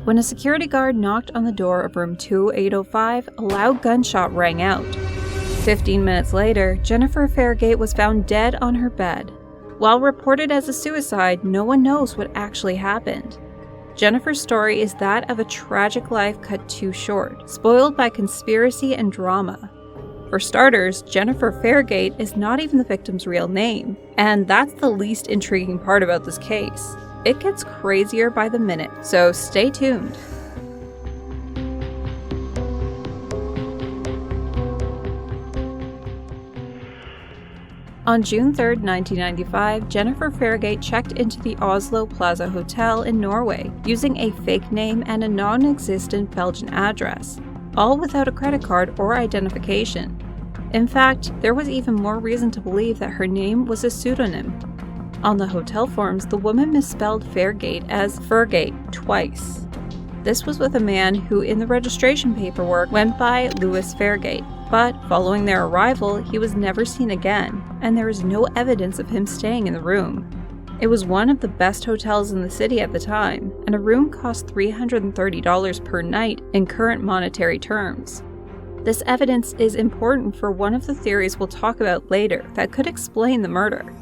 When a security guard knocked on the door of room 2805, a loud gunshot rang out. 15 minutes later, Jennifer Fairgate was found dead on her bed. While reported as a suicide, no one knows what actually happened. Jennifer's story is that of a tragic life cut too short, spoiled by conspiracy and drama. For starters, Jennifer Fairgate is not even the victim's real name, and that's the least intriguing part about this case. It gets crazier by the minute, so stay tuned. On June 3, 1995, Jennifer Fairgate checked into the Oslo Plaza hotel in Norway using a fake name and a non-existent Belgian address, all without a credit card or identification. In fact, there was even more reason to believe that her name was a pseudonym. On the hotel forms, the woman misspelled Fairgate as Fergate twice. This was with a man who in the registration paperwork went by Louis Fairgate, but following their arrival, he was never seen again, and there is no evidence of him staying in the room. It was one of the best hotels in the city at the time, and a room cost $330 per night in current monetary terms. This evidence is important for one of the theories we'll talk about later that could explain the murder.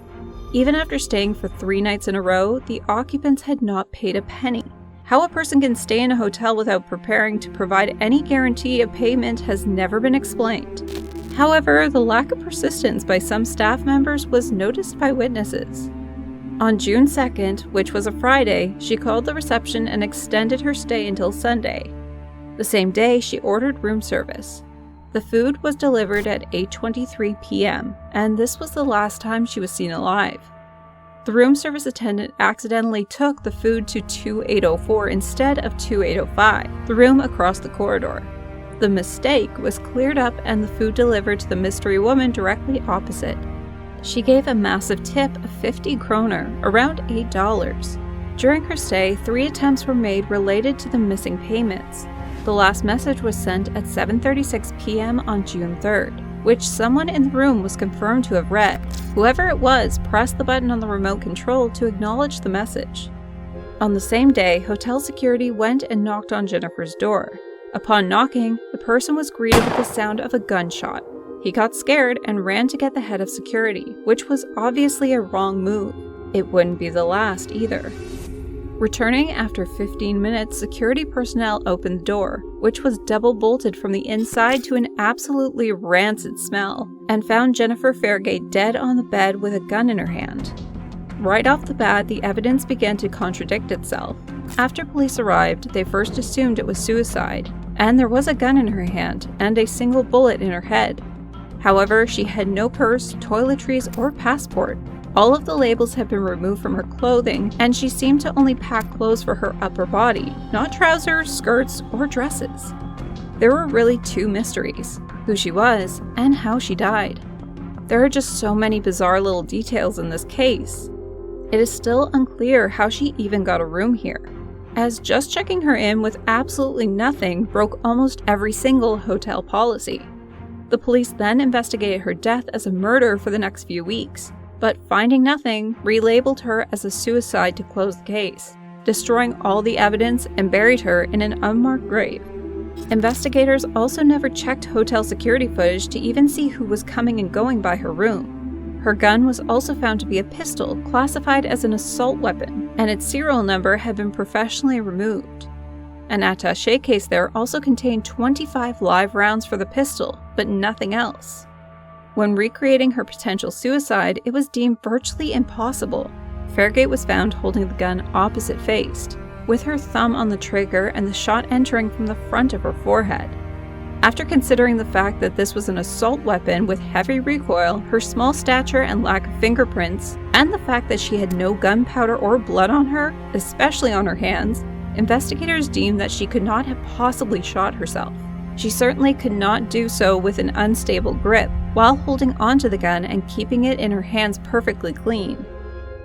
Even after staying for 3 nights in a row, the occupants had not paid a penny. How a person can stay in a hotel without preparing to provide any guarantee of payment has never been explained. However, the lack of persistence by some staff members was noticed by witnesses. On June 2nd, which was a Friday, she called the reception and extended her stay until Sunday. The same day, she ordered room service. The food was delivered at 8:23 p.m., and this was the last time she was seen alive. The room service attendant accidentally took the food to 2804 instead of 2805, the room across the corridor. The mistake was cleared up and the food delivered to the mystery woman directly opposite. She gave a massive tip of 50 kroner, around $8. During her stay, 3 attempts were made related to the missing payments. The last message was sent at 7:36 p.m. on June 3rd, which someone in the room was confirmed to have read. Whoever it was pressed the button on the remote control to acknowledge the message. On the same day, hotel security went and knocked on Jennifer's door. Upon knocking, the person was greeted with the sound of a gunshot. He got scared and ran to get the head of security, which was obviously a wrong move. It wouldn't be the last either. Returning after 15 minutes, security personnel opened the door, which was double bolted from the inside to an absolutely rancid smell, and found Jennifer Fairgate dead on the bed with a gun in her hand. Right off the bat, the evidence began to contradict itself. After police arrived, they first assumed it was suicide, and there was a gun in her hand and a single bullet in her head. However, she had no purse, toiletries, or passport. All of the labels had been removed from her clothing, and she seemed to only pack clothes for her upper body, not trousers, skirts, or dresses. There were really 2 mysteries: who she was and how she died. There are just so many bizarre little details in this case. It is still unclear how she even got a room here, as just checking her in with absolutely nothing broke almost every single hotel policy. The police then investigated her death as a murder for the next few weeks, but finding nothing, relabeled her as a suicide to close the case, destroying all the evidence and buried her in an unmarked grave. Investigators also never checked hotel security footage to even see who was coming and going by her room. Her gun was also found to be a pistol, classified as an assault weapon, and its serial number had been professionally removed. An attaché case there also contained 25 live rounds for the pistol, but nothing else. When recreating her potential suicide, it was deemed virtually impossible. Fairgate was found holding the gun opposite-faced, with her thumb on the trigger and the shot entering from the front of her forehead. After considering the fact that this was an assault weapon with heavy recoil, her small stature and lack of fingerprints, and the fact that she had no gunpowder or blood on her, especially on her hands, investigators deemed that she could not have possibly shot herself. She certainly could not do so with an unstable grip, while holding onto the gun and keeping it in her hands perfectly clean.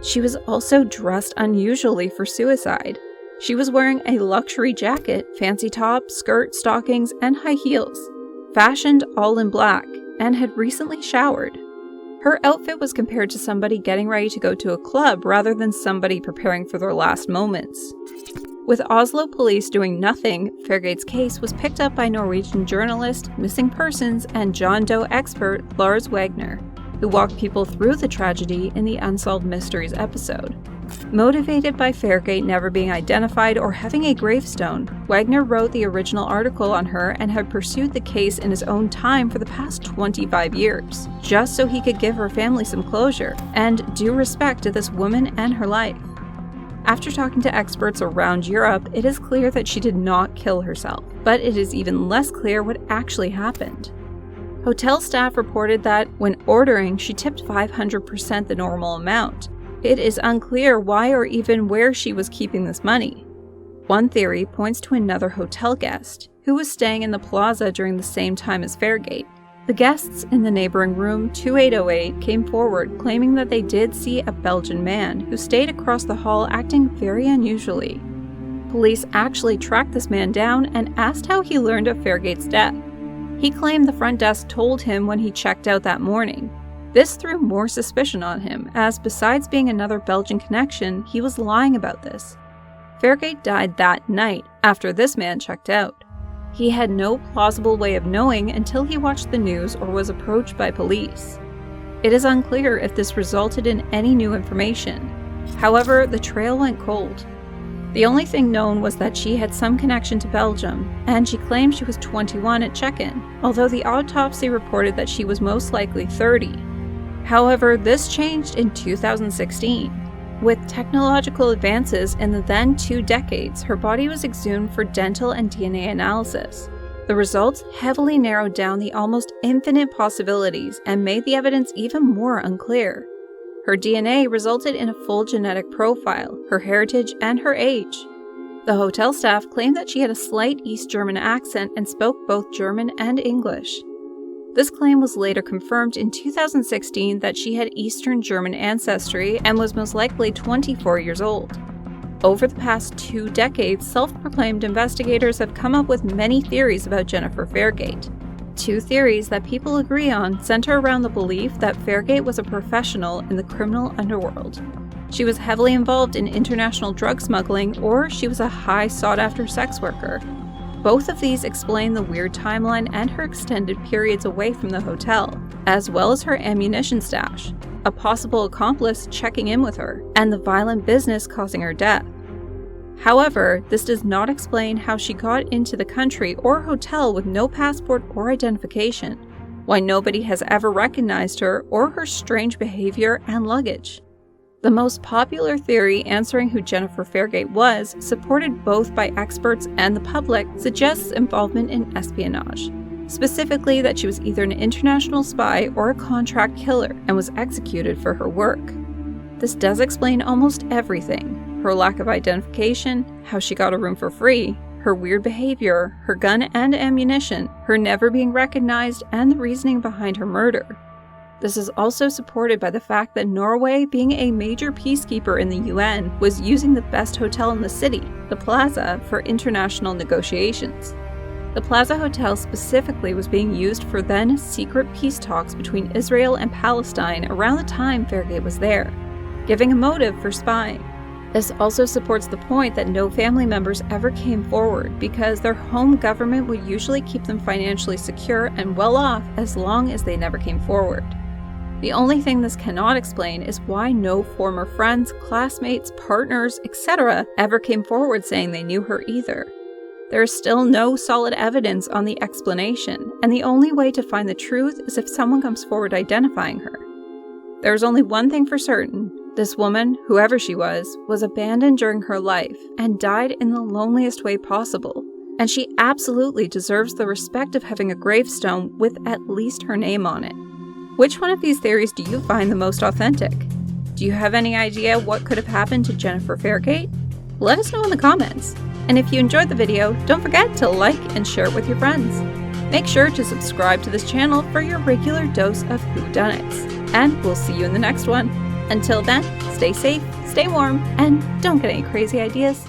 She was also dressed unusually for suicide. She was wearing a luxury jacket, fancy top, skirt, stockings, and high heels, fashioned all in black, and had recently showered. Her outfit was compared to somebody getting ready to go to a club rather than somebody preparing for their last moments. With Oslo police doing nothing, Fairgate's case was picked up by Norwegian journalist, missing persons, and John Doe expert Lars Wagner, who walked people through the tragedy in the Unsolved Mysteries episode. Motivated by Fairgate never being identified or having a gravestone, Wagner wrote the original article on her and had pursued the case in his own time for the past 25 years, just so he could give her family some closure and due respect to this woman and her life. After talking to experts around Europe, it is clear that she did not kill herself, but it is even less clear what actually happened. Hotel staff reported that, when ordering, she tipped 500% the normal amount. It is unclear why or even where she was keeping this money. One theory points to another hotel guest, who was staying in the plaza during the same time as Fairgate. The guests in the neighboring room 2808 came forward claiming that they did see a Belgian man who stayed across the hall acting very unusually. Police actually tracked this man down and asked how he learned of Fairgate's death. He claimed the front desk told him when he checked out that morning. This threw more suspicion on him, as besides being another Belgian connection, he was lying about this. Fairgate died that night after this man checked out. He had no plausible way of knowing until he watched the news or was approached by police. It is unclear if this resulted in any new information. However, the trail went cold. The only thing known was that she had some connection to Belgium, and she claimed she was 21 at check-in, although the autopsy reported that she was most likely 30. However, this changed in 2016. With technological advances in the then 2 decades, her body was exhumed for dental and DNA analysis. The results heavily narrowed down the almost infinite possibilities and made the evidence even more unclear. Her DNA resulted in a full genetic profile, her heritage, and her age. The hotel staff claimed that she had a slight East German accent and spoke both German and English. This claim was later confirmed in 2016 that she had Eastern German ancestry and was most likely 24 years old. Over the past 2 decades, self-proclaimed investigators have come up with many theories about Jennifer Fairgate. 2 theories that people agree on center around the belief that Fairgate was a professional in the criminal underworld. She was heavily involved in international drug smuggling, or she was a high sought-after sex worker. Both of these explain the weird timeline and her extended periods away from the hotel, as well as her ammunition stash, a possible accomplice checking in with her, and the violent business causing her death. However, this does not explain how she got into the country or hotel with no passport or identification, why nobody has ever recognized her, or her strange behavior and luggage. The most popular theory answering who Jennifer Fairgate was, supported both by experts and the public, suggests involvement in espionage, specifically that she was either an international spy or a contract killer and was executed for her work. This does explain almost everything: her lack of identification, how she got a room for free, her weird behavior, her gun and ammunition, her never being recognized, and the reasoning behind her murder. This is also supported by the fact that Norway, being a major peacekeeper in the UN, was using the best hotel in the city, the Plaza, for international negotiations. The Plaza Hotel specifically was being used for then secret peace talks between Israel and Palestine around the time Fairgate was there, giving a motive for spying. This also supports the point that no family members ever came forward because their home government would usually keep them financially secure and well off as long as they never came forward. The only thing this cannot explain is why no former friends, classmates, partners, etc. ever came forward saying they knew her either. There is still no solid evidence on the explanation, and the only way to find the truth is if someone comes forward identifying her. There is only one thing for certain: this woman, whoever she was abandoned during her life and died in the loneliest way possible, and she absolutely deserves the respect of having a gravestone with at least her name on it. Which one of these theories do you find the most authentic? Do you have any idea what could have happened to Jennifer Fairgate? Let us know in the comments. And if you enjoyed the video, don't forget to like and share it with your friends. Make sure to subscribe to this channel for your regular dose of whodunits. And we'll see you in the next one. Until then, stay safe, stay warm, and don't get any crazy ideas.